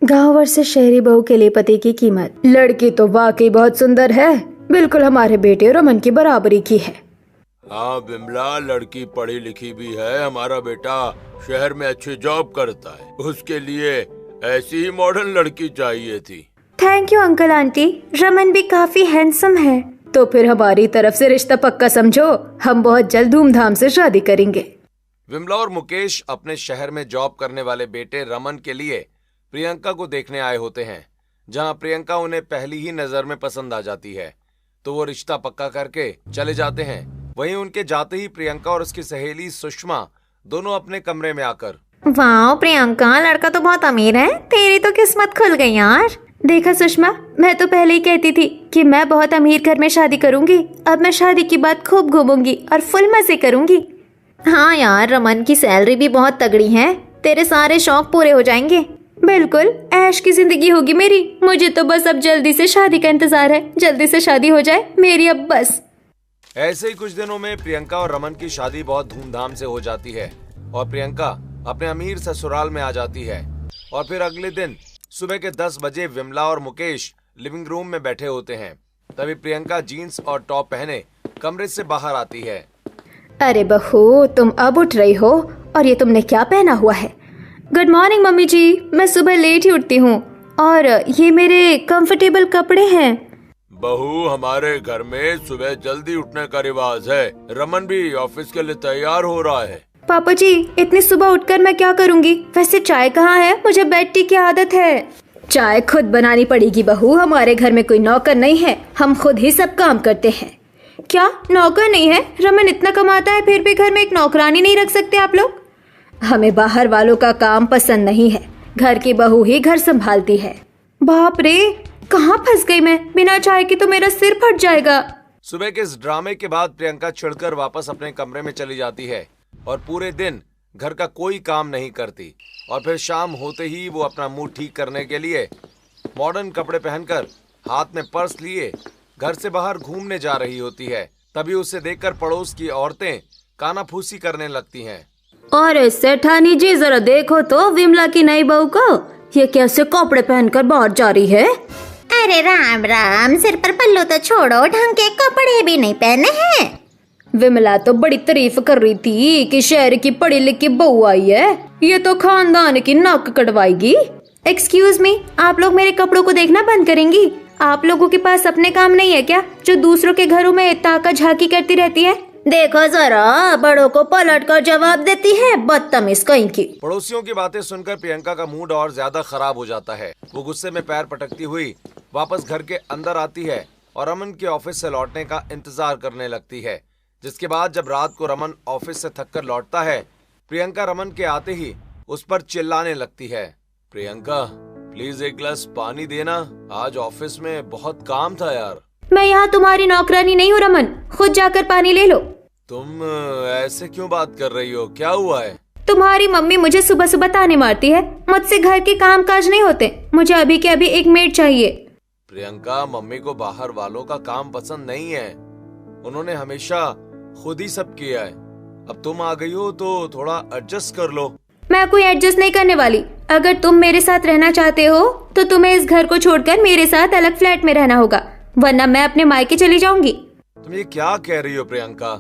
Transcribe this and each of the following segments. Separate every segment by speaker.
Speaker 1: गांव से शहरी बहू के लिए पति की कीमत। लड़की तो वाकई बहुत सुंदर है, बिल्कुल हमारे बेटे रमन की बराबरी की है।
Speaker 2: हाँ बिमला, लड़की पढ़ी लिखी भी है। हमारा बेटा शहर में अच्छी जॉब करता है, उसके लिए ऐसी ही मॉडर्न लड़की चाहिए थी।
Speaker 1: Thank you uncle aunty, Raman भी काफी हैंडसम है। तो फिर हमारी तरफ से रिश्ता पक्का समझो, हम बहुत जल्द धूमधाम से शादी करेंगे।
Speaker 2: विमला और मुकेश अपने शहर में जॉब करने वाले बेटे रमन के लिए प्रियंका को देखने आए होते हैं। जहां प्रियंका उन्हें पहली ही नजर में पसंद आ जाती है तो वो रिश्ता पक्का करके चले जाते हैं। वहीं उनके जाते ही प्रियंका और उसकी सहेली सुषमा दोनों अपने कमरे में आकर,
Speaker 1: वाह प्रियंका, लड़का तो बहुत अमीर है, तेरी तो किस्मत खुल गई यार। देखा सुषमा, मैं तो पहले ही कहती थी कि मैं बहुत अमीर घर में शादी करूंगी। अब मैं शादी की बात खूब घूमूंगी और फुल मजे करूंगी। हाँ यार, रमन की सैलरी भी बहुत तगड़ी है, तेरे सारे शौक पूरे हो जाएंगे। बिल्कुल ऐश की जिंदगी होगी मेरी। मुझे तो बस अब जल्दी से शादी का इंतजार है, जल्दी से शादी हो जाए मेरी अब बस।
Speaker 2: ऐसे ही कुछ दिनों में प्रियंका और रमन की शादी बहुत धूमधाम से हो जाती है और प्रियंका अपने अमीर ससुराल में आ जाती है। और फिर अगले दिन सुबह के 10 बजे विमला और मुकेश लिविंग रूम में बैठे होते हैं। तभी प्रियंका जीन्स और टॉप पहने कमरे से बाहर आती है।
Speaker 1: अरे बहू, तुम अब उठ रही हो और ये तुमने क्या पहना हुआ है? गुड मॉर्निंग मम्मी जी, मैं सुबह लेट ही उठती हूँ और ये मेरे कंफर्टेबल कपड़े हैं।
Speaker 2: बहू, हमारे घर में सुबह जल्दी उठने का रिवाज है। रमन भी ऑफिस के लिए तैयार हो रहा है।
Speaker 1: पापा जी, इतनी सुबह उठकर मैं क्या करूँगी? वैसे चाय कहाँ है? मुझे बेड टी की आदत है। चाय खुद बनानी पड़ेगी बहू, हमारे घर में कोई नौकर नहीं है, हम खुद ही सब काम करते हैं। क्या नौकर नहीं है? रमन इतना कमाता है फिर भी घर में एक नौकरानी नहीं रख सकते आप लोग? हमें बाहर वालों का काम पसंद नहीं है, घर की बहू ही घर संभालती है। बाप रे, कहाँ फंस गई मैं? बिना चाय के तो मेरा सिर फट जाएगा।
Speaker 2: सुबह के इस ड्रामे के बाद प्रियंका चिढ़कर वापस अपने कमरे में चली जाती है और पूरे दिन घर का कोई काम नहीं करती। और फिर शाम होते ही वो अपना मुंह ठीक करने के लिए मॉडर्न कपड़े पहनकर हाथ में पर्स लिए घर से बाहर घूमने जा रही होती है। तभी उसे देखकर पड़ोस की औरतें कानाफूसी करने लगती हैं।
Speaker 1: और सेठानी जी, जरा देखो तो विमला की नई बहू को, ये कैसे कपड़े पहनकर बाहर जा रही है?
Speaker 3: अरे राम राम, सिर पर पल्लू तो छोड़ो, ढंग के कपड़े भी नहीं पहने हैं।
Speaker 1: विमला तो बड़ी तारीफ कर रही थी कि शहर की पढ़ी लिखी बहू आई है, ये तो खानदान की नाक कटवाएगी। एक्सक्यूज मी, आप लोग मेरे कपड़ों को देखना बंद करेंगी? आप लोगों के पास अपने काम नहीं है क्या, जो दूसरों के घरों में ताका झाकी करती रहती है?
Speaker 3: देखो जरा, बड़ों को पलट कर जवाब देती है, बदतमीज कहीं की।
Speaker 2: पड़ोसियों की बातें सुनकर प्रियंका का मूड और ज्यादा खराब हो जाता है। वो गुस्से में पैर पटकती हुई वापस घर के अंदर आती है और रमन के ऑफिस से लौटने का इंतजार करने लगती है। जिसके बाद जब रात को रमन ऑफिस से थककर लौटता है, प्रियंका रमन के आते ही उस पर चिल्लाने लगती है। प्रियंका, प्लीज एक गिलास पानी देना, आज ऑफिस में बहुत काम था यार।
Speaker 1: मैं यहाँ तुम्हारी नौकरानी नहीं हूँ रमन, खुद जाकर पानी ले लो।
Speaker 2: तुम ऐसे क्यों बात कर रही हो, क्या हुआ है?
Speaker 1: तुम्हारी मम्मी मुझे सुबह सुबह ताने मारती है, मुझसे घर के काम काज नहीं होते, मुझे अभी के अभी एक मेड चाहिए।
Speaker 2: प्रियंका, मम्मी को बाहर वालों का काम पसंद नहीं है, उन्होंने हमेशा खुद ही सब किया है। अब तुम आ गई हो तो थोड़ा एडजस्ट कर लो।
Speaker 1: मैं कोई एडजस्ट नहीं करने वाली। अगर तुम मेरे साथ रहना चाहते हो तो तुम्हें इस घर को छोड़कर मेरे साथ अलग फ्लैट में रहना होगा, वरना मैं अपने मायके चली जाऊंगी।
Speaker 2: तुम ये क्या कह रही हो प्रियंका?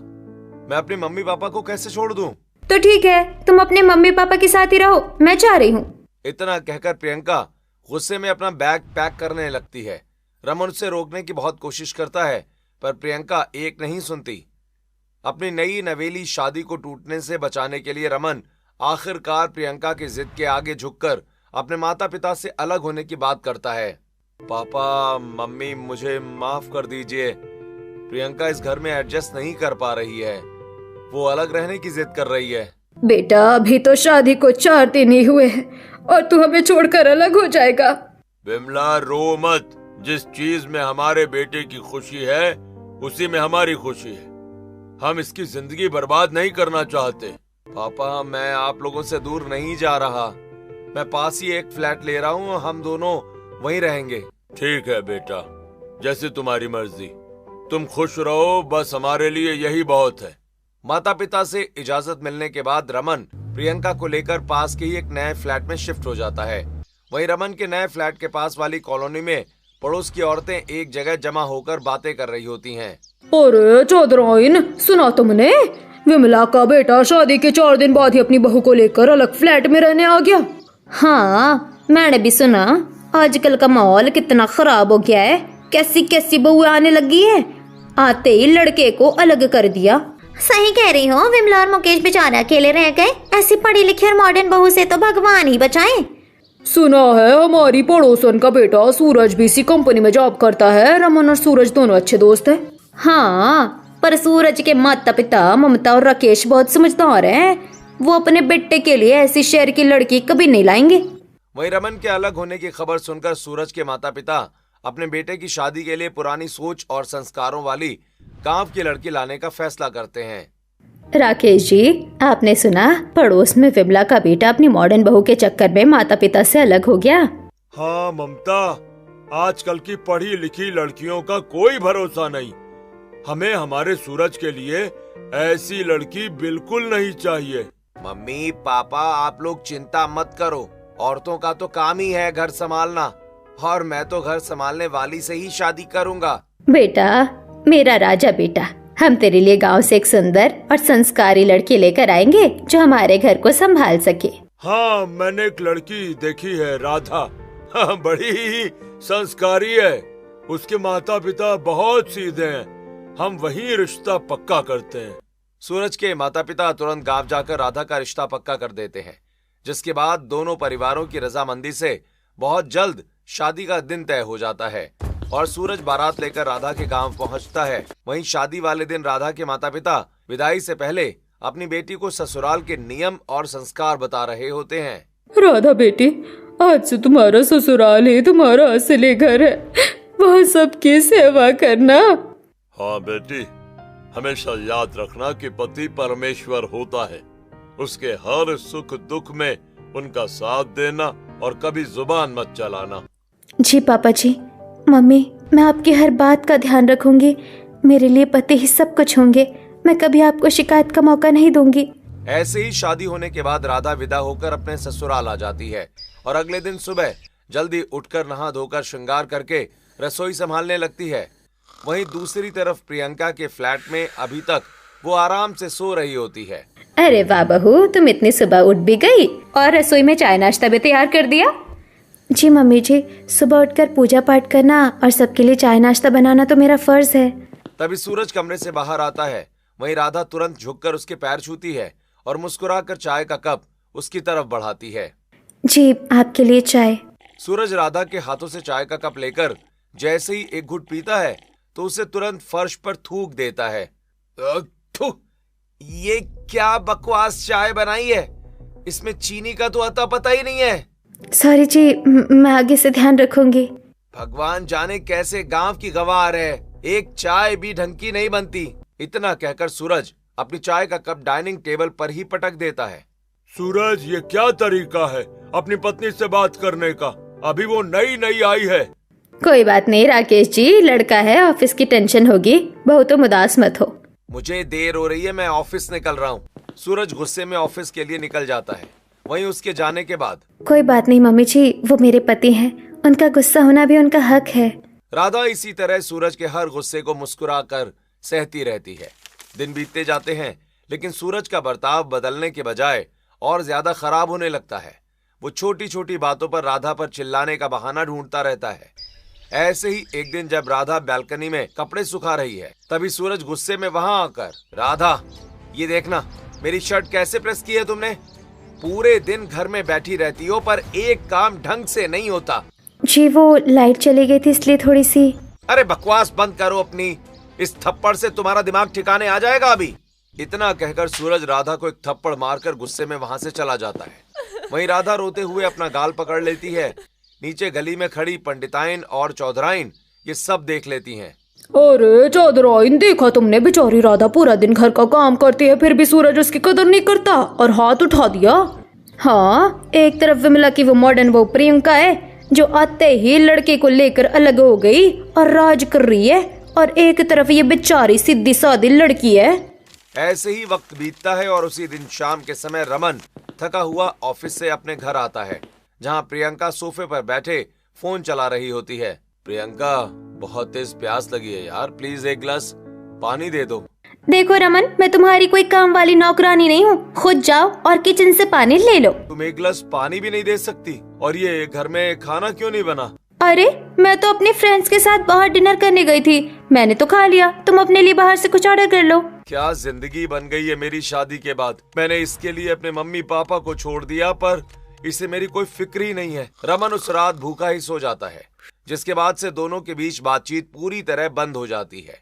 Speaker 2: मैं अपने मम्मी पापा को कैसे छोड़ दूं?
Speaker 1: तो ठीक है, तुम अपने मम्मी पापा के साथ ही रहो, मैं जा रही हूँ।
Speaker 2: इतना कहकर प्रियंका गुस्से में अपना बैग पैक करने लगती है। रमन उसे रोकने की बहुत कोशिश करता है पर प्रियंका एक नहीं सुनती। अपनी नई नवेली शादी को टूटने से बचाने के लिए रमन आखिरकार प्रियंका की जिद के आगे झुककर अपने माता पिता से अलग होने की बात करता है। पापा, मम्मी, मुझे माफ कर दीजिए। प्रियंका इस घर में एडजस्ट नहीं कर पा रही है, वो अलग रहने की जिद कर रही है।
Speaker 1: बेटा, अभी तो शादी को 4 दिन ही हुए हैं और तू हमें छोड़कर अलग हो जाएगा।
Speaker 2: विमला, रो मत। जिस चीज में हमारे बेटे की खुशी है उसी में हमारी खुशी है। हम इसकी जिंदगी बर्बाद नहीं करना चाहते। पापा, मैं आप लोगों से दूर नहीं जा रहा, मैं पास ही एक फ्लैट ले रहा हूँ, हम दोनों वहीं रहेंगे। ठीक है बेटा, जैसे तुम्हारी मर्जी, तुम खुश रहो, बस हमारे लिए यही बहुत है। माता पिता से इजाजत मिलने के बाद रमन प्रियंका को लेकर पास के ही एक नए फ्लैट में शिफ्ट हो जाता है। वहीं रमन के नए फ्लैट के पास वाली कॉलोनी में पड़ोस की औरतें एक जगह जमा होकर बातें कर रही होती हैं।
Speaker 1: अरे चौधराइन, सुना तुमने? विमला का बेटा शादी के 4 दिन बाद ही अपनी बहू को लेकर अलग फ्लैट में रहने आ गया। हाँ, मैंने भी सुना। आजकल का माहौल कितना खराब हो गया है। कैसी कैसी बहू आने लगी है, आते ही लड़के को अलग कर दिया।
Speaker 3: सही कह रही हो, विमला और मुकेश बेचारे अकेले रह गए। ऐसी पढ़ी लिखी और मॉडर्न बहू से तो भगवान ही बचाए।
Speaker 1: सुना है हमारी पड़ोसन का बेटा सूरज भी इसी कंपनी में जॉब करता है। रमन और सूरज दोनों अच्छे दोस्त हैं। हाँ, पर सूरज के माता पिता ममता और राकेश बहुत समझदार हैं। वो अपने बेटे के लिए ऐसी शहर की लड़की कभी नहीं लाएंगे।
Speaker 2: वहीं रमन के अलग होने की खबर सुनकर सूरज के माता पिता अपने बेटे की शादी के लिए पुरानी सोच और संस्कारों वाली गांव की लड़की लाने का फैसला करते हैं।
Speaker 1: राकेश जी, आपने सुना पड़ोस में विमला का बेटा अपनी मॉडर्न बहू के चक्कर में माता पिता से अलग हो गया?
Speaker 4: हाँ ममता, आजकल की पढ़ी लिखी लड़कियों का कोई भरोसा नहीं। हमें हमारे सूरज के लिए ऐसी लड़की बिल्कुल नहीं चाहिए।
Speaker 2: मम्मी पापा, आप लोग चिंता मत करो। औरतों का तो काम ही है घर संभालना, और मैं तो घर संभालने वाली से ही शादी करूंगा।
Speaker 1: बेटा, मेरा राजा बेटा, हम तेरे लिए गांव से एक सुंदर और संस्कारी लड़की लेकर आएंगे जो हमारे घर को संभाल सके।
Speaker 4: हाँ, मैंने एक लड़की देखी है, राधा। हाँ, बड़ी ही संस्कारी है। उसके माता पिता बहुत सीधे हैं। हम वही रिश्ता पक्का करते हैं।
Speaker 2: सूरज के माता पिता तुरंत गांव जाकर राधा का रिश्ता पक्का कर देते हैं, जिसके बाद दोनों परिवारों की रजामंदी से बहुत जल्द शादी का दिन तय हो जाता है और सूरज बारात लेकर राधा के गांव पहुंचता है। वहीं शादी वाले दिन राधा के माता पिता विदाई से पहले अपनी बेटी को ससुराल के नियम और संस्कार बता रहे होते हैं।
Speaker 1: राधा बेटी, आज से तुम्हारा ससुराल ही तुम्हारा असली घर है। वहाँ सबकी सेवा करना।
Speaker 4: हाँ बेटी, हमेशा याद रखना कि पति परमेश्वर होता है। उसके हर सुख दुख में उनका साथ देना और कभी जुबान मत चलाना।
Speaker 1: जी पापा जी, मम्मी, मैं आपकी हर बात का ध्यान रखूंगी। मेरे लिए पति ही सब कुछ होंगे। मैं कभी आपको शिकायत का मौका नहीं दूंगी।
Speaker 2: ऐसे ही शादी होने के बाद राधा विदा होकर अपने ससुराल आ जाती है और अगले दिन सुबह जल्दी उठकर नहा धोकर श्रृंगार करके रसोई संभालने लगती है। वहीं दूसरी तरफ प्रियंका के फ्लैट में अभी तक वो आराम से सो रही होती है।
Speaker 1: अरे वाह बहू, तुम इतनी सुबह उठ भी गई और रसोई में चाय नाश्ता भी तैयार कर दिया। जी मम्मी जी, सुबह उठकर पूजा पाठ करना और सबके लिए चाय नाश्ता बनाना तो मेरा फर्ज है।
Speaker 2: तभी सूरज कमरे से बाहर आता है। वहीं राधा तुरंत झुककर उसके पैर छूती है और मुस्कुराकर चाय का कप उसकी तरफ बढ़ाती है।
Speaker 1: जी, आपके लिए चाय।
Speaker 2: सूरज राधा के हाथों से चाय का कप लेकर जैसे ही एक घुट पीता है तो उसे तुरंत फर्श पर थूक देता है। ये क्या बकवास चाय बनाई है, इसमें चीनी का तो अता पता ही नहीं है।
Speaker 1: सॉरी जी, मैं आगे से ध्यान रखूंगी।
Speaker 2: भगवान जाने कैसे गांव की गवार है, एक चाय भी ढंग की नहीं बनती। इतना कहकर सूरज अपनी चाय का कप डाइनिंग टेबल पर ही पटक देता है।
Speaker 4: सूरज, ये क्या तरीका है अपनी पत्नी से बात करने का? अभी वो नई नई आई है।
Speaker 1: कोई बात नहीं राकेश जी, लड़का है, ऑफिस की टेंशन होगी। बहुत उदास मत हो।
Speaker 2: मुझे देर हो रही है, मैं ऑफिस निकल रहा हूँ। सूरज गुस्से में ऑफिस के लिए निकल जाता है। वहीं उसके जाने के बाद
Speaker 1: कोई बात नहीं मम्मी जी, वो मेरे पति हैं, उनका गुस्सा होना भी उनका हक है।
Speaker 2: राधा इसी तरह सूरज के हर गुस्से को मुस्कुरा कर सहती रहती है। दिन बीतते जाते हैं, लेकिन सूरज का बर्ताव बदलने के बजाय और ज्यादा खराब होने लगता है। वो छोटी छोटी बातों पर राधा पर चिल्लाने का बहाना ढूंढता रहता है। ऐसे ही एक दिन जब राधा बालकनी में कपड़े सुखा रही है, तभी सूरज गुस्से में वहां आकर, राधा, ये देखना मेरी शर्ट कैसे प्रेस की है तुमने। पूरे दिन घर में बैठी रहती हो पर एक काम ढंग से नहीं होता।
Speaker 1: जी, वो लाइट चली गई थी इसलिए थोड़ी सी।
Speaker 2: अरे बकवास बंद करो अपनी, इस थप्पड़ से तुम्हारा दिमाग ठिकाने आ जाएगा अभी। इतना कहकर सूरज राधा को एक थप्पड़ मारकर गुस्से में वहां से चला जाता है। वहीं राधा रोते हुए अपना गाल पकड़ लेती है। नीचे गली में खड़ी पंडिताइन और चौधराइन ये सब देख लेती हैं।
Speaker 1: अरे चौधराइन, देखा तुमने, बेचारी राधा पूरा दिन घर का काम करती है, फिर भी सूरज उसकी कदर नहीं करता और हाथ उठा दिया। हाँ, एक तरफ विमला की वो मॉडर्न वो प्रियंका है जो आते ही लड़के को लेकर अलग हो गई और राज कर रही है, और एक तरफ ये बेचारी सीधी सादी लड़की है।
Speaker 2: ऐसे ही वक्त बीतता है और उसी दिन शाम के समय रमन थका हुआ ऑफिस से अपने घर आता है। जहां प्रियंका सोफे पर बैठे फोन चला रही होती है। प्रियंका, बहुत तेज प्यास लगी है यार, प्लीज एक गिलास पानी दे दो।
Speaker 1: देखो रमन, मैं तुम्हारी कोई काम वाली नौकरानी नहीं हूँ। खुद जाओ और किचन से पानी ले लो।
Speaker 2: तुम एक गिलास पानी भी नहीं दे सकती? और ये घर में खाना क्यों नहीं बना?
Speaker 1: अरे, मैं तो अपने फ्रेंड्स के साथ बाहर डिनर करने गई थी, मैंने तो खा लिया। तुम अपने लिए बाहर से कुछ ऑर्डर कर लो।
Speaker 2: क्या जिंदगी बन गई है मेरी शादी के बाद। मैंने इसके लिए अपने मम्मी पापा को छोड़ दिया, पर इसे मेरी कोई फिक्र ही नहीं है। रमन उस रात भूखा ही सो जाता है, जिसके बाद से दोनों के बीच बातचीत पूरी तरह बंद हो जाती है।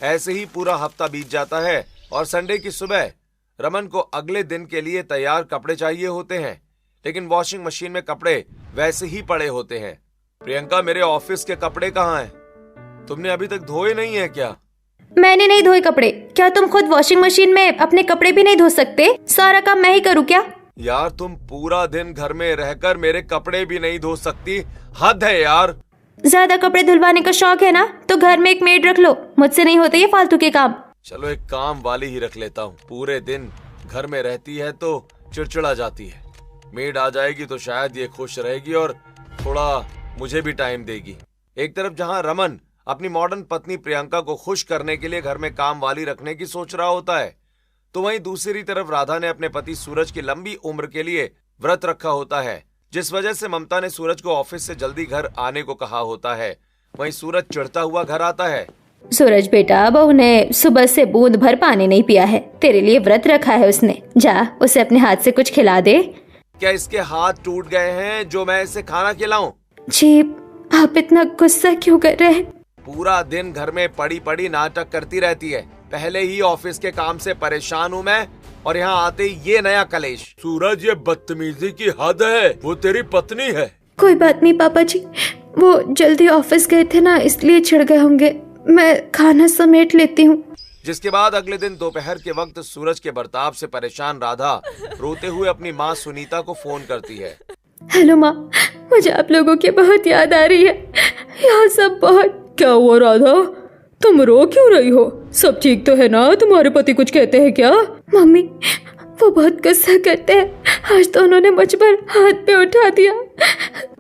Speaker 2: ऐसे ही पूरा हफ्ता बीत जाता है और संडे की सुबह रमन को अगले दिन के लिए तैयार कपड़े चाहिए होते हैं, लेकिन वॉशिंग मशीन में कपड़े वैसे ही पड़े होते हैं। प्रियंका, मेरे ऑफिस के कपड़े कहाँ हैं? तुमने अभी तक धोए नहीं है क्या?
Speaker 1: मैंने नहीं धोए कपड़े। क्या तुम खुद वॉशिंग मशीन में अपने कपड़े भी नहीं धो सकते? सारा काम मैं ही करूँ क्या?
Speaker 2: यार, तुम पूरा दिन घर में रहकर मेरे कपड़े भी नहीं धो सकती, हद है यार।
Speaker 1: ज्यादा कपड़े धुलवाने का शौक है ना, तो घर में एक मेड रख लो। मुझसे नहीं होते ये फालतू के काम।
Speaker 2: चलो एक काम वाली ही रख लेता हूँ। पूरे दिन घर में रहती है तो चिड़चिड़ा जाती है। मेड आ जाएगी तो शायद ये खुश रहेगी और थोड़ा मुझे भी टाइम देगी। एक तरफ जहाँ रमन अपनी मॉडर्न पत्नी प्रियंका को खुश करने के लिए घर में काम वाली रखने की सोच रहा होता है, तो वहीं दूसरी तरफ राधा ने अपने पति सूरज की लंबी उम्र के लिए व्रत रखा होता है, जिस वजह से ममता ने सूरज को ऑफिस से जल्दी घर आने को कहा होता है। वहीं सूरज चिढ़ता हुआ घर आता है।
Speaker 1: सूरज बेटा, बहू ने सुबह से बूंद भर पानी नहीं पिया है, तेरे लिए व्रत रखा है उसने। जा, उसे अपने हाथ से कुछ खिला दे।
Speaker 2: क्या इसके हाथ टूट गए हैं जो मैं इसे खाना खिलाऊं?
Speaker 1: जी, आप इतना गुस्सा क्यों कर रहे हैं?
Speaker 2: पूरा दिन घर में पड़ी पड़ी नाटक करती रहती है। पहले ही ऑफिस के काम से परेशान हूँ मैं, और यहाँ आते ही ये नया कलेश। सूरज, ये बदतमीजी की हद है। वो तेरी पत्नी है।
Speaker 1: कोई बात नहीं पापा जी, वो जल्दी ऑफिस गए थे ना, इसलिए चिढ़ गए होंगे। मैं खाना समेट लेती हूँ।
Speaker 2: जिसके बाद अगले दिन दोपहर के वक्त सूरज के बर्ताव से परेशान राधा रोते हुए अपनी माँ सुनीता को फोन करती है।
Speaker 1: हेलो माँ, मुझे आप लोगों की बहुत याद आ रही है। यहाँ सब बहुत।
Speaker 5: क्या हुआ राधा, तुम रो क्यों रही हो? सब ठीक तो है ना? तुम्हारे पति कुछ कहते हैं क्या?
Speaker 1: मम्मी, वो बहुत गुस्सा करते हैं। आज तो उन्होंने मुझ पर हाथ पे उठा दिया।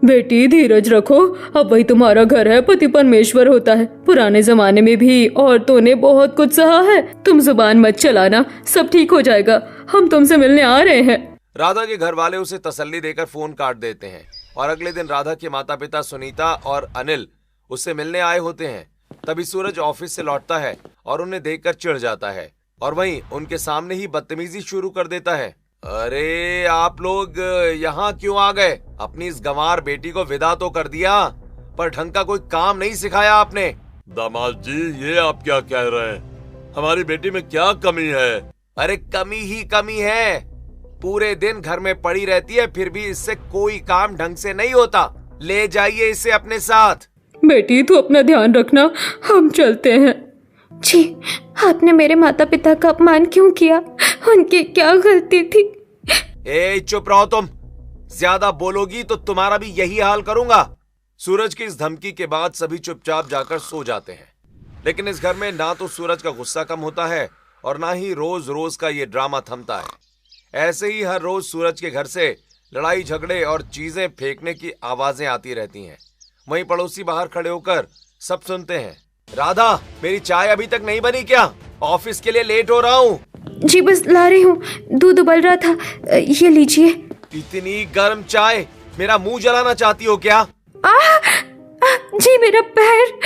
Speaker 5: बेटी धीरज रखो, अब वही तुम्हारा घर है, पति परमेश्वर होता है। पुराने जमाने में भी औरतों ने बहुत कुछ सहा है। तुम जुबान मत चलाना, सब ठीक हो जाएगा। हम तुमसे मिलने आ रहे हैं।
Speaker 2: राधा के घर वाले उसे तसल्ली देकर फोन काट देते हैं और अगले दिन राधा के माता पिता सुनीता और अनिल उससे मिलने आए होते हैं। तभी सूरज ऑफिस से लौटता है और उन्हें देखकर चिढ़ जाता है और वहीं उनके सामने ही बदतमीजी शुरू कर देता है। अरे, आप लोग यहाँ क्यों आ गए? अपनी इस गंवार बेटी को विदा तो कर दिया, पर ढंग का कोई काम नहीं सिखाया आपने।
Speaker 4: दामाद जी, ये आप क्या कह रहे हैं? हमारी बेटी में क्या कमी है?
Speaker 2: अरे, कमी ही कमी है। पूरे दिन घर में पड़ी रहती है, फिर भी इससे कोई काम ढंग से नहीं होता। ले जाइए इसे अपने साथ।
Speaker 5: बेटी, तू अपना ध्यान रखना, हम चलते हैं।
Speaker 1: जी, आपने मेरे माता पिता का अपमान क्यों किया? उनकी क्या गलती थी?
Speaker 2: ए, चुप रहो तुम। ज्यादा बोलोगी तो तुम्हारा भी यही हाल करूंगा। सूरज की इस धमकी के बाद सभी चुपचाप जाकर सो जाते हैं, लेकिन इस घर में ना तो सूरज का गुस्सा कम होता है और ना ही रोज रोज का ये ड्रामा थमता है। ऐसे ही हर रोज सूरज के घर से लड़ाई झगड़े और चीजें फेंकने की आवाजें आती रहती हैं। वहीं पड़ोसी बाहर खड़े होकर सब सुनते हैं। राधा, मेरी चाय अभी तक नहीं बनी क्या? ऑफिस के लिए लेट हो रहा हूँ।
Speaker 1: जी, बस ला रही हूँ, दूध उबल रहा था। ये लीजिए।
Speaker 2: इतनी गर्म चाय, मेरा मुंह जलाना चाहती हो क्या?
Speaker 1: जी, मेरा पैर।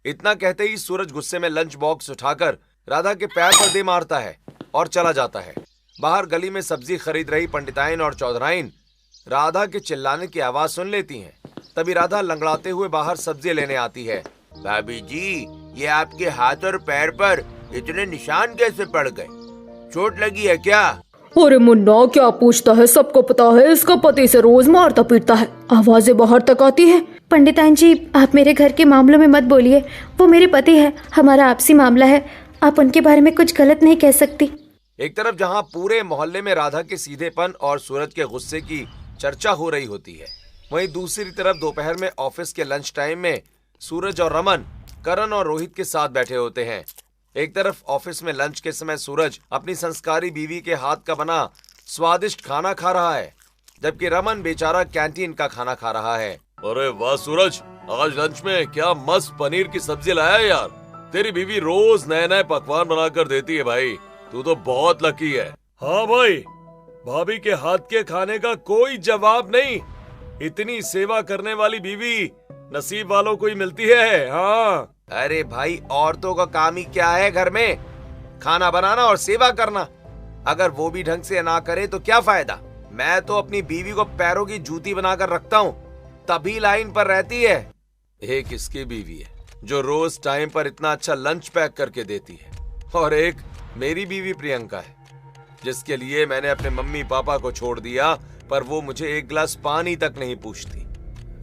Speaker 2: इतना कहते ही सूरज गुस्से में लंच बॉक्स उठाकर राधा के पैर पर दे मारता है और चला जाता है। बाहर गली में सब्जी खरीद रही पंडिताइन और चौधराइन राधा के चिल्लाने की आवाज सुन लेती हैं। तभी राधा लंगड़ाते हुए बाहर सब्जी लेने आती है। भाभी जी, ये आपके हाथ और पैर पर इतने निशान कैसे पड़ गए? चोट लगी है क्या?
Speaker 5: अरे मुन्ना, क्या पूछता है? सबको पता है इसका पति से रोज मारता पीटता है, आवाजें बाहर तक आती है।
Speaker 1: पंडिताइन जी, आप मेरे घर के मामलों में मत बोलिए। वो मेरे पति है, हमारा आपसी मामला है। आप उनके बारे में कुछ गलत नहीं कह सकती।
Speaker 2: एक तरफ जहाँ पूरे मोहल्ले में राधा के सीधेपन और सूरज के गुस्से की चर्चा हो रही होती है, वहीं दूसरी तरफ दोपहर में ऑफिस के लंच टाइम में सूरज और रमन करण और रोहित के साथ बैठे होते हैं। एक तरफ ऑफिस में लंच के समय सूरज अपनी संस्कारी बीवी के हाथ का बना स्वादिष्ट खाना खा रहा है, जबकि रमन बेचारा कैंटीन का खाना खा रहा है।
Speaker 4: अरे वाह सूरज, आज लंच में क्या मस्त पनीर की सब्जी लाया है यार। तेरी बीवी रोज नए नए पकवान बनाकर देती है भाई, तू तो बहुत लकी है। हाँ भाई, भाभी के हाथ के खाने का कोई जवाब नहीं। इतनी सेवा करने वाली बीवी नसीब वालों को ही मिलती है। हाँ
Speaker 2: अरे भाई, औरतों का काम ही क्या है घर में? खाना बनाना और सेवा करना। अगर वो भी ढंग से ना करे तो क्या फायदा? मैं तो अपनी बीवी को पैरों की जूती बनाकर रखता हूँ, तभी लाइन पर रहती है। एक इसकी बीवी है जो रोज टाइम पर इतना अच्छा लंच पैक करके देती है, और एक मेरी बीवी प्रियंका है जिसके लिए मैंने अपने मम्मी पापा को छोड़ दिया, पर वो मुझे एक गिलास पानी तक नहीं पूछती।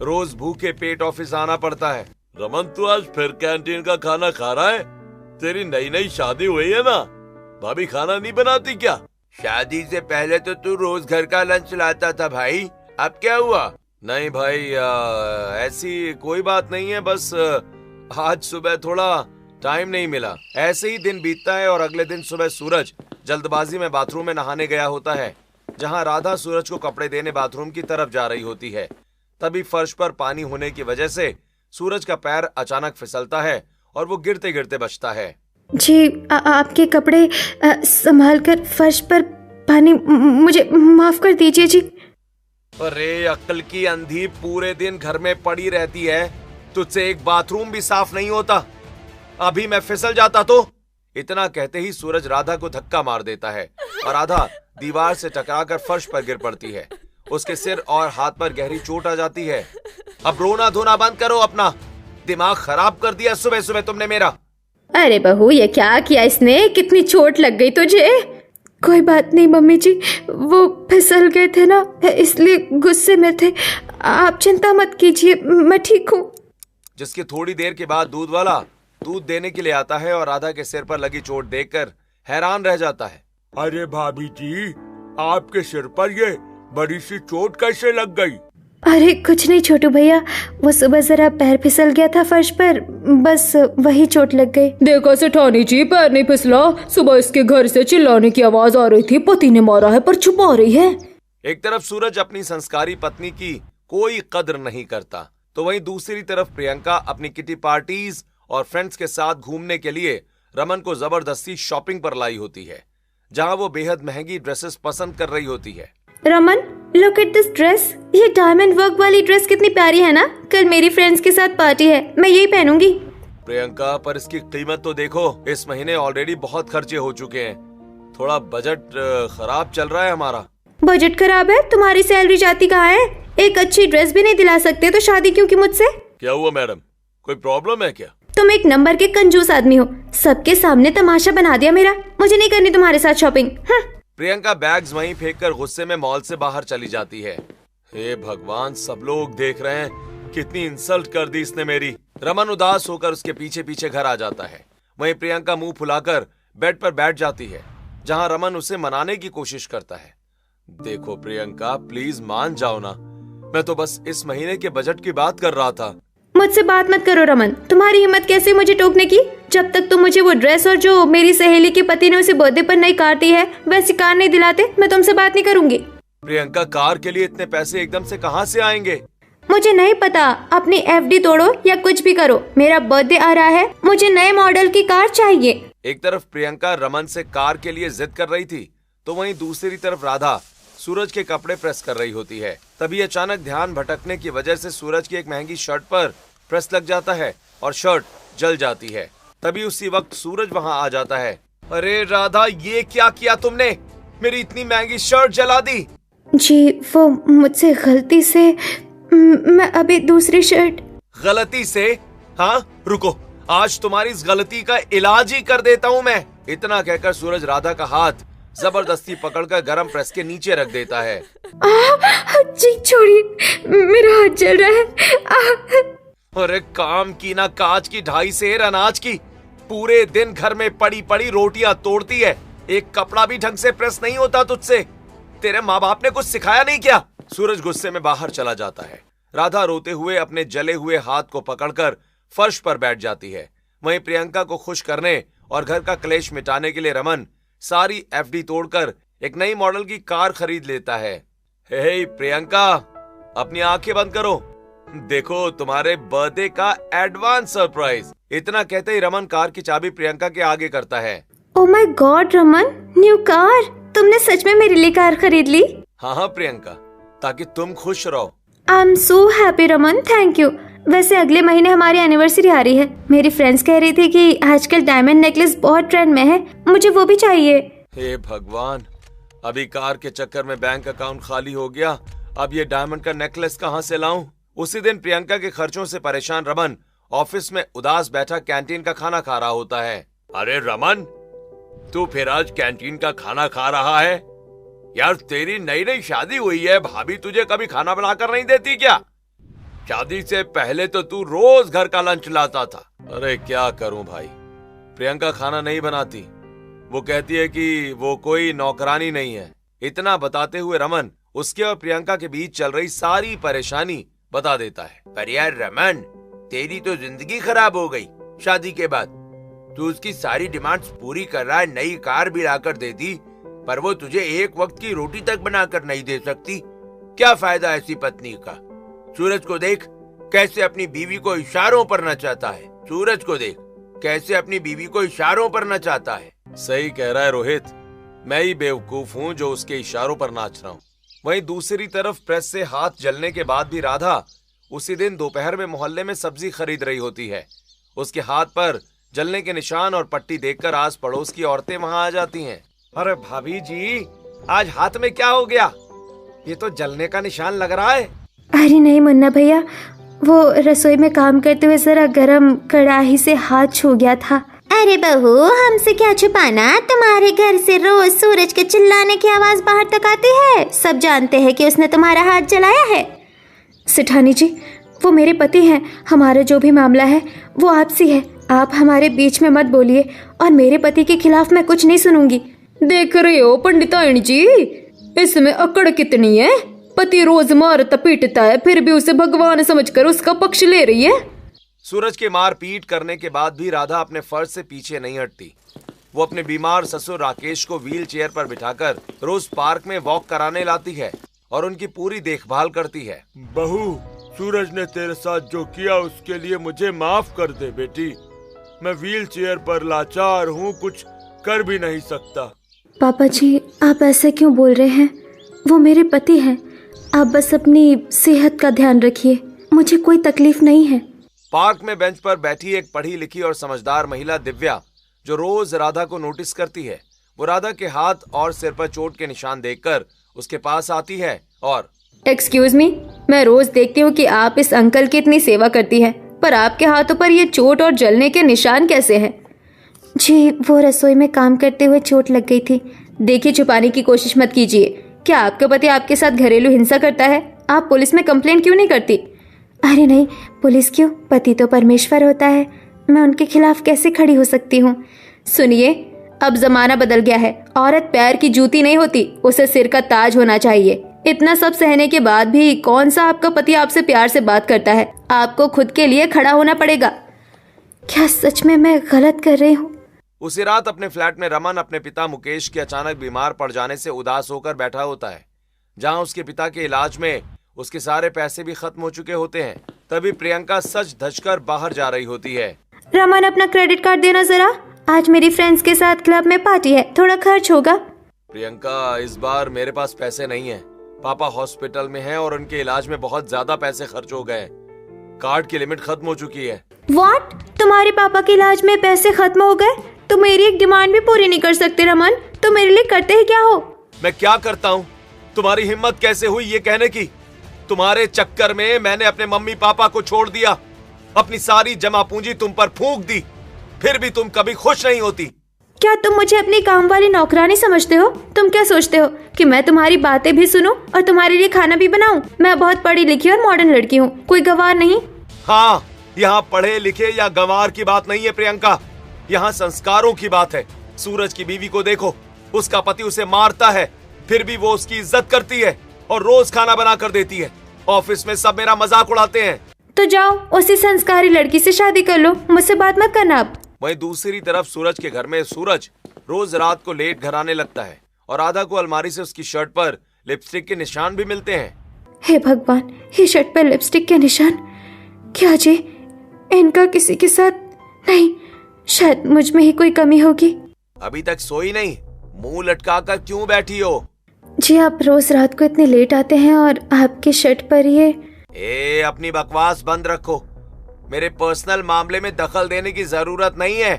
Speaker 2: रोज भूखे पेट ऑफिस आना पड़ता है।
Speaker 4: रमन, तू आज फिर कैंटीन का खाना खा रहा है? तेरी नई नई शादी हुई है ना, भाभी खाना नहीं बनाती क्या?
Speaker 2: शादी से पहले तो तू रोज घर का लंच लाता था भाई, अब क्या हुआ?
Speaker 4: नहीं भाई, ऐसी कोई बात नहीं है, बस आज सुबह थोड़ा टाइम नहीं मिला।
Speaker 2: ऐसे ही दिन बीतता है और अगले दिन सुबह सूरज जल्दबाजी में बाथरूम में नहाने गया होता है, जहां राधा सूरज को कपड़े देने बाथरूम की तरफ जा रही होती है। तभी फर्श पर पानी होने की वजह से सूरज का पैर अचानक फिसलता है और वो गिरते गिरते बचता है।
Speaker 1: जी, आपके कपड़े संभाल कर फर्श पर पानी, मुझे माफ कर दीजिए जी।
Speaker 2: अरे अक्ल की अंधी, पूरे दिन घर में पड़ी रहती है, तुझसे एक बाथरूम भी साफ नहीं होता। अभी मैं फिसल जाता तो। इतना कहते ही सूरज राधा को धक्का मार देता है और राधा दीवार से टकराकर फर्श पर गिर पड़ती है। उसके सिर और हाथ पर गहरी चोट आ जाती है। अब रोना धोना बंद करो अपना, दिमाग खराब कर दिया सुबह सुबह तुमने मेरा।
Speaker 1: अरे बहू, ये क्या किया इसने? कितनी चोट लग गई तुझे? कोई बात नहीं मम्मी जी, वो फिसल गए थे ना, इसलिए गुस्से में थे। आप चिंता मत कीजिए, मैं ठीक हूँ।
Speaker 2: जिसकी थोड़ी देर के बाद दूध वाला दूध देने के लिए आता है और राधा के सिर पर लगी चोट देखकर हैरान रह जाता है।
Speaker 6: अरे भाभी जी, आपके सिर पर ये बड़ी सी चोट कैसे लग गई?
Speaker 1: अरे कुछ नहीं छोटू भैया, वो सुबह जरा पैर फिसल गया था फर्श पर, बस वही चोट लग गई।
Speaker 5: देखो सेठानी जी, पैर नहीं फिसला। सुबह इसके घर से चिल्लाने की आवाज आ रही थी, पति ने मारा है पर छुपा रही है।
Speaker 2: एक तरफ सूरज अपनी संस्कारी पत्नी की कोई कदर नहीं करता, तो वहीं दूसरी तरफ प्रियंका अपनी किटी पार्टीज और फ्रेंड्स के साथ घूमने के लिए रमन को जबरदस्ती शॉपिंग पर लाई होती है, जहां वो बेहद महंगी ड्रेसेस पसंद कर रही होती है।
Speaker 1: Raman, look at this dress, ये डायमंड वर्क वाली ड्रेस कितनी प्यारी है ना। कल मेरी फ्रेंड्स के साथ पार्टी है, मैं यही पहनूंगी।
Speaker 2: प्रियंका, पर इसकी कीमत तो देखो, इस महीने ऑलरेडी बहुत खर्चे हो चुके हैं, थोड़ा बजट खराब चल रहा है हमारा।
Speaker 1: बजट खराब है? तुम्हारी सैलरी जाती कहाँ है? एक अच्छी ड्रेस भी नहीं दिला सकते तो शादी क्यों की मुझसे?
Speaker 4: क्या हुआ मैडम, कोई प्रॉब्लम है क्या?
Speaker 1: तुम एक नंबर के कंजूस आदमी हो, सबके सामने तमाशा बना दिया मेरा। मुझे नहीं करनी तुम्हारे साथ शॉपिंग।
Speaker 2: प्रियंका बैग्स वहीं फेंककर गुस्से में मॉल से बाहर चली जाती है। हे भगवान, सब लोग देख रहे हैं, कितनी इंसल्ट कर दी इसने मेरी। रमन उदास होकर उसके पीछे पीछे घर आ जाता है। वहीं प्रियंका मुंह फुलाकर बेड पर बैठ जाती है, जहां रमन उसे मनाने की कोशिश करता है। देखो प्रियंका, प्लीज मान जाओ ना, मैं तो बस इस महीने के बजट की बात कर रहा था।
Speaker 1: मुझसे बात मत करो रमन, तुम्हारी हिम्मत कैसे मुझे टोकने की? जब तक तुम मुझे वो ड्रेस और जो मेरी सहेली के पति ने उसे बर्थडे पर नई कार दी है वैसी कार नहीं दिलाते, मैं तुमसे बात नहीं करूंगी।
Speaker 2: प्रियंका, कार के लिए इतने पैसे एकदम से कहां से आएंगे?
Speaker 1: मुझे नहीं पता, अपनी एफडी तोड़ो या कुछ भी करो, मेरा बर्थडे आ रहा है, मुझे नए मॉडल की कार चाहिए।
Speaker 2: एक तरफ प्रियंका रमन से कार के लिए जिद कर रही थी, तो वहीं दूसरी तरफ राधा सूरज के कपड़े प्रेस कर रही होती है। तभी अचानक ध्यान भटकने की वजह से सूरज की एक महंगी शर्ट पर प्रेस लग जाता है और शर्ट जल जाती है। तभी उसी वक्त सूरज वहां आ जाता है। अरे राधा, ये क्या किया तुमने? मेरी इतनी महंगी शर्ट जला दी।
Speaker 1: जी, वो मुझसे गलती से, मैं अभी दूसरी शर्ट।
Speaker 2: गलती से? हाँ, रुको, आज तुम्हारी इस गलती का इलाज ही कर देता हूँ मैं। इतना कहकर सूरज राधा का हाथ जबरदस्ती पकड़कर गरम प्रेस के नीचे रख देता है।
Speaker 1: जी छोड़िए, मेरा हाथ जल रहा है।
Speaker 2: अरे काम की ना काज की, 2.5 सेर अनाज की, पूरे दिन घर में पड़ी पड़ी रोटियां तोड़ती है, एक कपड़ा भी ढंग से प्रेस नहीं होता तुझसे। तेरे माँ बाप ने कुछ सिखाया नहीं क्या? सूरज गुस्से में बाहर चला जाता है। राधा रोते हुए अपने जले हुए हाथ को पकड़कर फर्श पर बैठ जाती है। वहीं प्रियंका को खुश करने और घर का क्लेश मिटाने के लिए रमन सारी एफडी तोड़कर एक नई मॉडल की कार खरीद लेता है। हे प्रियंका, अपनी आंखें बंद करो। देखो तुम्हारे बर्थडे का एडवांस सरप्राइज। इतना कहते ही रमन कार की चाबी प्रियंका के आगे करता है।
Speaker 1: Oh my God Raman, new car! तुमने सच में मेरे लिए कार खरीद ली?
Speaker 2: हाँ प्रियंका, ताकि तुम खुश रहो।
Speaker 1: I am so happy Raman, thank you. वैसे अगले महीने हमारी एनिवर्सरी आ रही है। मेरी फ्रेंड्स कह रही थी कि आजकल डायमंड नेकलेस बहुत ट्रेंड में है, मुझे वो भी चाहिए।
Speaker 2: हे भगवान, अभी कार के चक्कर में बैंक अकाउंट खाली हो गया। अब ये डायमंड का नेकलेस कहाँ से लाऊं? उसी दिन प्रियंका के खर्चों से परेशान रमन ऑफिस में उदास बैठा कैंटीन का खाना खा रहा होता है।
Speaker 4: अरे रमन, तू फिर आज कैंटीन का खाना खा रहा है? यार तेरी नई नई शादी हुई है, भाभी तुझे कभी खाना बनाकर नहीं देती क्या? शादी से पहले तो तू रोज घर का लंच लाता था।
Speaker 2: अरे क्या करूं भाई, प्रियंका खाना नहीं बनाती। वो कहती है कि वो कोई नौकरानी नहीं है। इतना बताते हुए रमन उसके और प्रियंका के बीच चल रही सारी परेशानी बता देता है।
Speaker 6: पर यार रमन, तेरी तो जिंदगी खराब हो गई शादी के बाद। तू उसकी सारी डिमांड्स पूरी कर रहा है, नई कार भी लाकर देती, पर वो तुझे एक वक्त की रोटी तक बनाकर नहीं दे सकती। क्या फायदा ऐसी पत्नी का? सूरज को देख कैसे अपनी बीवी को इशारों पर नचाता है। सूरज को देख कैसे अपनी बीवी को इशारों पर नचाता है।
Speaker 2: सही कह रहा है रोहित, मैं ही बेवकूफ हूँ जो उसके इशारों पर नाच रहा हूँ। वहीं दूसरी तरफ प्रेस से हाथ जलने के बाद भी राधा उसी दिन दोपहर में मोहल्ले में सब्जी खरीद रही होती है। उसके हाथ पर जलने के निशान और पट्टी देखकर आस पड़ोस की औरतें वहां आ जाती हैं।
Speaker 7: अरे भाभी जी, आज हाथ में क्या हो गया? ये तो जलने का निशान लग रहा है।
Speaker 1: अरे नहीं मुन्ना भैया, वो रसोई में काम करते हुए जरा गरम कढ़ाई से हाथ छू गया था।
Speaker 3: अरे बहू, हमसे क्या छुपाना? तुम्हारे घर से रोज सूरज के चिल्लाने की आवाज बाहर तक आती है। सब जानते हैं कि उसने तुम्हारा हाथ जलाया है।
Speaker 1: सेठानी जी, वो मेरे पति हैं। हमारा जो भी मामला है वो आपसे है। आप हमारे बीच में मत बोलिए, और मेरे पति के खिलाफ मैं कुछ नहीं सुनूंगी।
Speaker 5: देख रहे हो पंडितायन जी, इसमें अकड़ कितनी है। पति रोज मारता पीटता है, फिर भी उसे भगवान समझकर उसका पक्ष ले रही है।
Speaker 2: सूरज के मार पीट करने के बाद भी राधा अपने फर्ज से पीछे नहीं हटती। वो अपने बीमार ससुर राकेश को व्हील चेयर पर बिठाकर रोज पार्क में वॉक कराने लाती है और उनकी पूरी देखभाल करती है।
Speaker 6: बहू, सूरज ने तेरे साथ जो किया उसके लिए मुझे माफ कर दे बेटी। मैं व्हील चेयर पर लाचार हूँ, कुछ कर भी नहीं सकता।
Speaker 1: पापा जी, आप ऐसे क्यों बोल रहे हैं? वो मेरे पति हैं। आप बस अपनी सेहत का ध्यान रखिए, मुझे कोई तकलीफ नहीं है।
Speaker 2: पार्क में बेंच पर बैठी एक पढ़ी लिखी और समझदार महिला दिव्या, जो रोज राधा को नोटिस करती है, वो राधा के हाथ और सिर पर चोट के निशान देखकर उसके पास आती है और
Speaker 5: एक्सक्यूज मी, मैं रोज देखती हूँ कि आप इस अंकल की इतनी सेवा करती हैं, पर आपके हाथों पर ये चोट और जलने के निशान कैसे हैं?
Speaker 1: जी, वो रसोई में काम करते हुए चोट लग गई थी।
Speaker 5: देखिए, छुपाने की कोशिश मत कीजिए। क्या आपका पति आपके साथ घरेलू हिंसा करता है? आप पुलिस में कंप्लेंट क्यों नहीं करती?
Speaker 1: अरे नहीं, पुलिस क्यों? पति तो परमेश्वर होता है, मैं उनके खिलाफ कैसे खड़ी हो सकती हूँ?
Speaker 5: सुनिए, अब जमाना बदल गया है। औरत पैर की जूती नहीं होती, उसे सिर का ताज होना चाहिए। इतना सब सहने के बाद भी कौन सा आपका पति आपसे प्यार से बात करता है? आपको खुद के लिए खड़ा होना पड़ेगा।
Speaker 1: क्या सच में मैं गलत कर रही हूँ?
Speaker 2: उसी रात अपने फ्लैट में रमन अपने पिता मुकेश के अचानक बीमार पड़ जाने से उदास होकर बैठा होता है। जहां उसके पिता के इलाज में उसके सारे पैसे भी खत्म हो चुके होते हैं, तभी प्रियंका सज धज कर बाहर जा रही होती है।
Speaker 1: रमन, अपना क्रेडिट कार्ड देना जरा, आज मेरी फ्रेंड्स के साथ क्लब में पार्टी है, थोड़ा खर्च होगा।
Speaker 2: प्रियंका, इस बार मेरे पास पैसे नहीं है। पापा हॉस्पिटल में हैं और उनके इलाज में बहुत ज्यादा पैसे खर्च हो गए। कार्ड की लिमिट खत्म हो चुकी है।
Speaker 1: व्हाट? तुम्हारे पापा के इलाज में पैसे खत्म हो गए? तुम मेरी एक डिमांड भी पूरी नहीं कर सकते रमन? तुम मेरे लिए करते ही क्या हो?
Speaker 2: मैं क्या करता हूँ? तुम्हारी हिम्मत कैसे हुई ये कहने की? तुम्हारे चक्कर में मैंने अपने मम्मी पापा को छोड़ दिया, अपनी सारी जमा पूंजी तुम पर फूंक दी, फिर भी तुम कभी खुश नहीं होती।
Speaker 1: क्या तुम मुझे अपनी काम वाली नौकरानी समझते हो? तुम क्या सोचते हो कि मैं तुम्हारी बातें भी सुनूं और तुम्हारे लिए खाना भी बनाऊं? मैं बहुत पढ़ी लिखी और मॉडर्न लड़की हूँ, कोई गवार नहीं।
Speaker 2: हाँ, यहाँ पढ़े लिखे या गंवार की बात नहीं है प्रियंका, यहाँ संस्कारों की बात है। सूरज की बीवी को देखो, उसका पति उसे मारता है, फिर भी वो उसकी इज्जत करती है और रोज खाना बना कर देती है। ऑफिस में सब मेरा मजाक उड़ाते हैं।
Speaker 1: तो जाओ उसी संस्कारी लड़की से शादी कर लो, मुझसे बात मत करना अब।
Speaker 2: वहीं दूसरी तरफ सूरज के घर में सूरज रोज रात को लेट घर आने लगता है और राधा को अलमारी से उसकी शर्ट पर लिपस्टिक के निशान भी मिलते हैं।
Speaker 1: हे भगवान, ये शर्ट पर लिपस्टिक के निशान, क्या जी इनका किसी के साथ? नहीं, शायद मुझ में ही कोई कमी होगी।
Speaker 2: अभी तक सोई नहीं, मुंह लटका कर क्यों बैठी हो?
Speaker 1: जी आप रोज रात को इतने लेट आते हैं और आपकी शर्ट पर ये।
Speaker 2: अपनी बकवास बंद रखो। मेरे पर्सनल मामले में दखल देने की जरूरत नहीं है।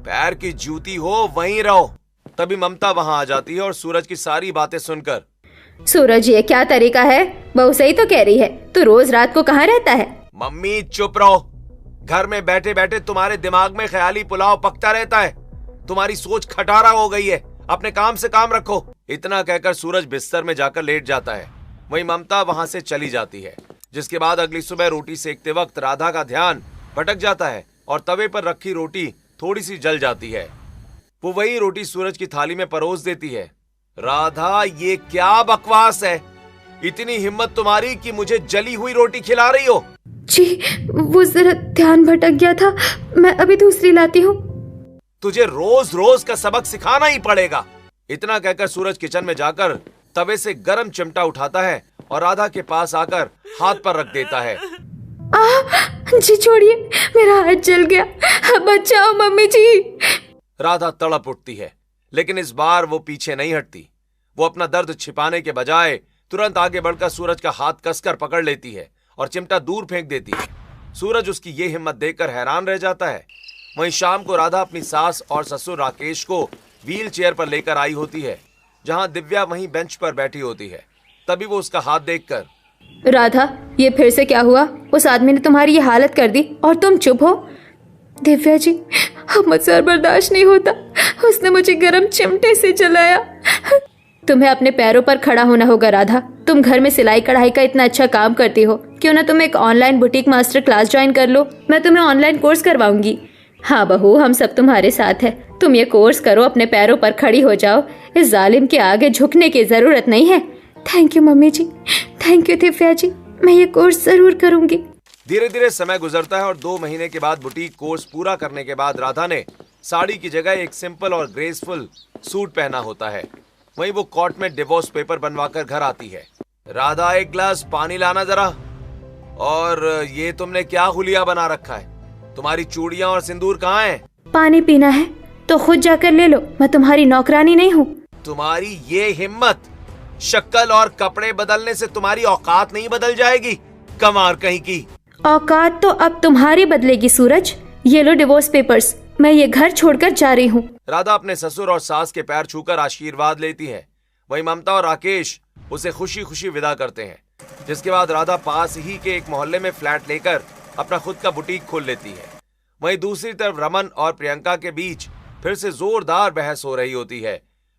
Speaker 2: पैर की जूती हो वहीं रहो। तभी ममता वहां आ जाती है और सूरज की सारी बातें सुनकर,
Speaker 1: सूरज ये क्या तरीका है? बहू सही तो कह रही है, तू रोज रात को कहाँ रहता है?
Speaker 2: मम्मी चुप रहो। घर में बैठे बैठे तुम्हारे दिमाग में ख्याली पुलाव पकता रहता है। तुम्हारी सोच खटारा हो गई है। अपने काम से काम रखो। इतना कहकर सूरज बिस्तर में जाकर लेट जाता है। वहीं ममता वहां से चली जाती है, जिसके बाद अगली सुबह रोटी सेकते वक्त राधा का ध्यान भटक जाता है और तवे पर रखी रोटी थोड़ी सी जल जाती है। वो वही रोटी सूरज की थाली में परोस देती है। राधा, ये क्या बकवास है? इतनी हिम्मत तुम्हारी कि मुझे जली हुई रोटी खिला रही हो?
Speaker 1: जी वो जरा ध्यान भटक गया था, मैं अभी दूसरी लाती हूँ।
Speaker 2: तुझे रोज रोज का सबक सिखाना ही पड़ेगा। इतना कहकर सूरज किचन में जाकर तवे से गरम चिमटा उठाता है और राधा के पास आकर हाथ पर रख देता है।
Speaker 1: जी छोड़िए, मेरा हाथ जल गया, बचाओ मम्मी जी।
Speaker 2: राधा तड़प उठती है, लेकिन इस बार वो पीछे नहीं हटती। वो अपना दर्द छिपाने के बजाय तुरंत आगे बढ़कर सूरज का हाथ कसकर पकड़ लेती है और चिमटा दूर फेंक देती है। सूरज उसकी ये हिम्मत देखकर हैरान रह जाता है। वहीं शाम को राधा अपनी सास और ससुर राकेश को व्हील चेयर पर लेकर आई होती है, जहां दिव्या वहीं बेंच पर बैठी होती है। तभी वो उसका हाथ देखकर,
Speaker 1: राधा ये फिर से क्या हुआ? उस आदमी ने तुम्हारी ये हालत कर दी और तुम चुप हो? दिव्या जी, अब मुझसे और बर्दाश्त नहीं होता, उसने मुझे गरम चिमटे से जलाया। तुम्हें अपने पैरों पर खड़ा होना होगा राधा। तुम घर में सिलाई कढ़ाई का इतना अच्छा काम करती हो, क्यों ना तुम एक online boutique master class join कर लो। मैं तुम्हें ऑनलाइन कोर्स करवाऊंगी। हाँ बहू, हम सब तुम्हारे साथ है। तुम ये कोर्स करो, अपने पैरों पर खड़ी हो जाओ। इस जालिम के आगे झुकने की जरूरत नहीं है। Thank you mummy ji, thank you Divya ji, मैं ये कोर्स जरूर करूंगी।
Speaker 2: धीरे धीरे समय गुजरता है और 2 महीने के बाद बुटीक कोर्स पूरा करने के बाद राधा ने साड़ी की जगह एक सिंपल और ग्रेसफुल सूट पहना होता है। वहीं वो कोर्ट में डिवोर्स पेपर बनवाकर घर आती है। राधा, एक गिलास पानी लाना जरा। और ये तुमने क्या हुलिया बना रखा है? तुम्हारी चूड़ियां और सिंदूर कहाँ हैं?
Speaker 1: पानी पीना है तो खुद जाकर ले लो, मैं तुम्हारी नौकरानी नहीं हूँ।
Speaker 2: तुम्हारी ये हिम्मत! शक्ल और कपड़े बदलने से तुम्हारी औकात नहीं बदल जाएगी, कमार कहीं की।
Speaker 1: औकात तो अब तुम्हारी बदलेगी सूरज। ये लो डिवोर्स पेपर्स, मैं ये घर छोड़कर जा रही हूँ।
Speaker 2: राधा अपने ससुर और सास के पैर छूकर आशीर्वाद लेती है। वहीं ममता और राकेश उसे खुशी खुशी विदा करते हैं, जिसके बाद राधा पास ही के एक मोहल्ले में फ्लैट लेकर अपना खुद का बुटीक खोल लेती है। वहीं दूसरी तरफ रमन और प्रियंका के बीच फिर से जोरदार बहस हो रही होती है।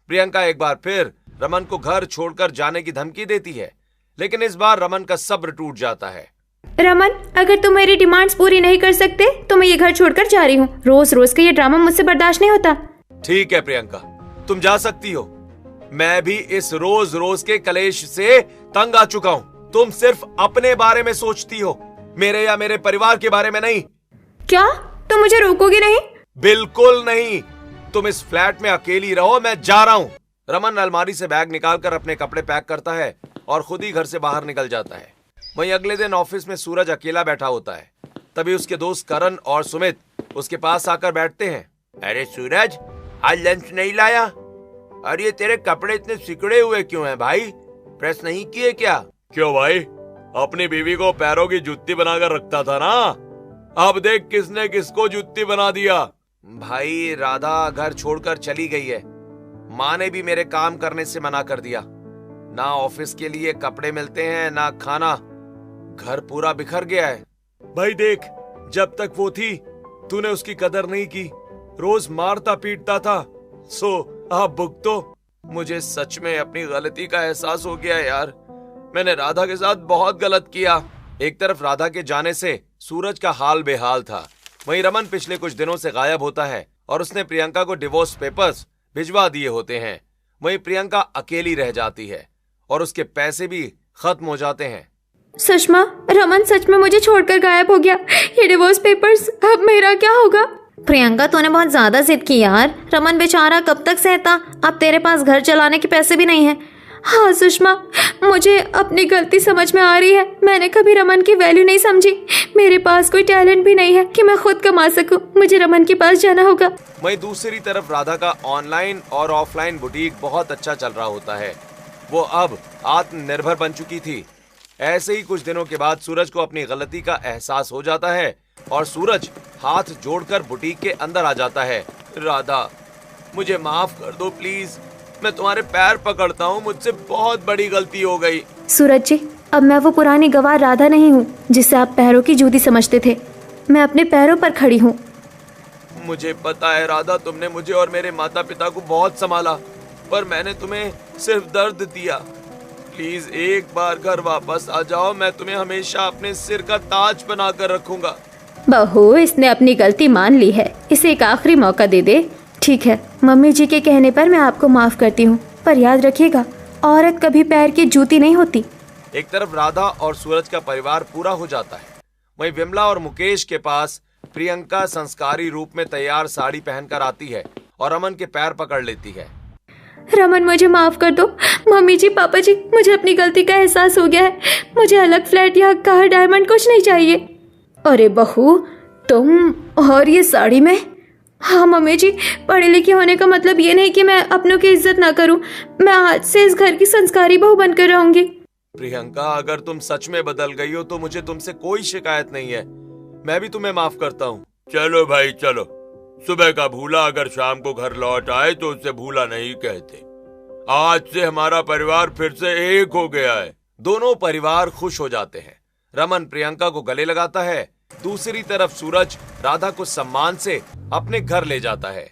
Speaker 2: प्रियंका एक बार फिर रमन को घर छोड़कर जाने की धमकी देती है, लेकिन इस बार रमन का सब्र टूट जाता है।
Speaker 1: रमन, अगर तुम मेरी डिमांड्स पूरी नहीं कर सकते तो मैं ये घर छोड़कर जा रही हूँ। रोज रोज का ये ड्रामा मुझसे बर्दाश्त नहीं होता।
Speaker 2: ठीक है प्रियंका, तुम जा सकती हो। मैं भी इस रोज रोज के कलेश से तंग आ चुका हूँ। तुम सिर्फ अपने बारे में सोचती हो, मेरे या मेरे परिवार के बारे में नहीं।
Speaker 1: क्या तुम मुझे रोकोगे नहीं?
Speaker 2: बिल्कुल नहीं। तुम इस फ्लैट में अकेली रहो, मैं जा रहा हूँ। रमन अलमारी से बैग निकालकर अपने कपड़े पैक करता है और खुद ही घर से बाहर निकल जाता है। वहीं अगले दिन ऑफिस में सूरज अकेला बैठा होता है। तभी उसके दोस्त करण और सुमित उसके पास आकर बैठते हैं।
Speaker 6: अरे सूरज, आज लंच नहीं लाया? और ये तेरे कपड़े इतने सिकुड़े हुए क्यों हैं भाई? प्रेस नहीं किए क्या?
Speaker 4: क्यों भाई, अपनी बीवी को पैरों की जुत्ती बनाकर रखता था ना, अब देख किसने किसको जुत्ती बना दिया।
Speaker 2: भाई, राधा घर छोड़कर चली गई है। माँ ने भी मेरे काम करने से मना कर दिया। ना ऑफिस के लिए कपड़े मिलते हैं, ना खाना। घर पूरा बिखर गया है। भाई देख, जब तक वो थी तूने उसकी कदर नहीं की, रोज मारता पीटता था। सो आप भुगतो। मुझे सच में अपनी गलती का एहसास हो गया यार। मैंने राधा के साथ बहुत गलत किया। एक तरफ राधा के जाने से सूरज का हाल बेहाल था, वहीं रमन पिछले कुछ दिनों से गायब होता है और उसने प्रियंका को डिवोर्स पेपर्स भिजवा दिए होते हैं। वहीं प्रियंका अकेली रह जाती है और उसके पैसे भी खत्म हो जाते हैं।
Speaker 1: सुषमा, रमन सच में मुझे छोड़कर गायब हो गया। ये डिवोर्स पेपर्स, अब मेरा क्या होगा?
Speaker 3: प्रियंका, तूने बहुत ज्यादा जिद की यार। रमन बेचारा कब तक सहता? अब तेरे पास घर चलाने के पैसे भी नहीं है।
Speaker 1: हाँ सुषमा, मुझे अपनी गलती समझ में आ रही है। मैंने कभी रमन की वैल्यू नहीं समझी। मेरे पास कोई टैलेंट भी नहीं है कि मैं खुद कमा सकूं। मुझे रमन के पास जाना होगा।
Speaker 2: वहीं दूसरी तरफ राधा का ऑनलाइन और ऑफलाइन बुटीक बहुत अच्छा चल रहा होता है। वो अब आत्मनिर्भर बन चुकी थी। ऐसे ही कुछ दिनों के बाद सूरज को अपनी गलती का एहसास हो जाता है और सूरज हाथ जोड़कर बुटीक के अंदर आ जाता है। राधा, मुझे माफ कर दो प्लीज, मैं तुम्हारे पैर पकड़ता हूँ, मुझसे बहुत बड़ी गलती हो गई।
Speaker 1: सूरज जी, अब मैं वो पुरानी गवार राधा नहीं हूँ जिसे आप पैरों की जूती समझते थे। मैं अपने पैरों पर खड़ी हूँ।
Speaker 2: मुझे पता है राधा, तुमने मुझे और मेरे माता पिता को बहुत संभाला, पर मैंने तुम्हें सिर्फ दर्द दिया। प्लीज एक बार घर वापस आ जाओ, मैं तुम्हें हमेशा अपने सिर का ताज बनाकर रखूंगा।
Speaker 1: बहू, इसने अपनी गलती मान ली है, इसे एक आखिरी मौका दे दे। ठीक है, मम्मी जी के कहने पर मैं आपको माफ करती हूँ, पर याद रखिएगा, औरत कभी पैर की जूती नहीं होती।
Speaker 2: एक तरफ राधा और सूरज का परिवार पूरा हो जाता है, वहीं विमला और मुकेश के पास प्रियंका संस्कारी रूप में तैयार साड़ी पहनकर आती है और रमन के पैर पकड़ लेती है।
Speaker 1: रमन, मुझे माफ कर दो। मम्मी जी, पापा जी, मुझे अपनी गलती का एहसास हो गया है। मुझे अलग फ्लैट या कार, डायमंड कुछ नहीं चाहिए। अरे बहू, तुम और ये साड़ी में? हाँ मम्मी जी, पढ़े लिखे होने का मतलब ये नहीं कि मैं अपनों की इज्जत ना करूं। मैं आज से इस घर की संस्कारी बहू बनकर रहूंगी।
Speaker 2: प्रियंका, अगर तुम सच में बदल गई हो तो मुझे तुमसे कोई शिकायत नहीं है। मैं भी तुम्हें माफ करता हूँ।
Speaker 4: चलो भाई चलो, सुबह का भूला अगर शाम को घर लौट आए तो उसे भूला नहीं कहते। आज से हमारा परिवार फिर से एक हो गया है।
Speaker 2: दोनों परिवार खुश हो जाते हैं। रमन प्रियंका को गले लगाता है, दूसरी तरफ सूरज राधा को सम्मान से अपने घर ले जाता है।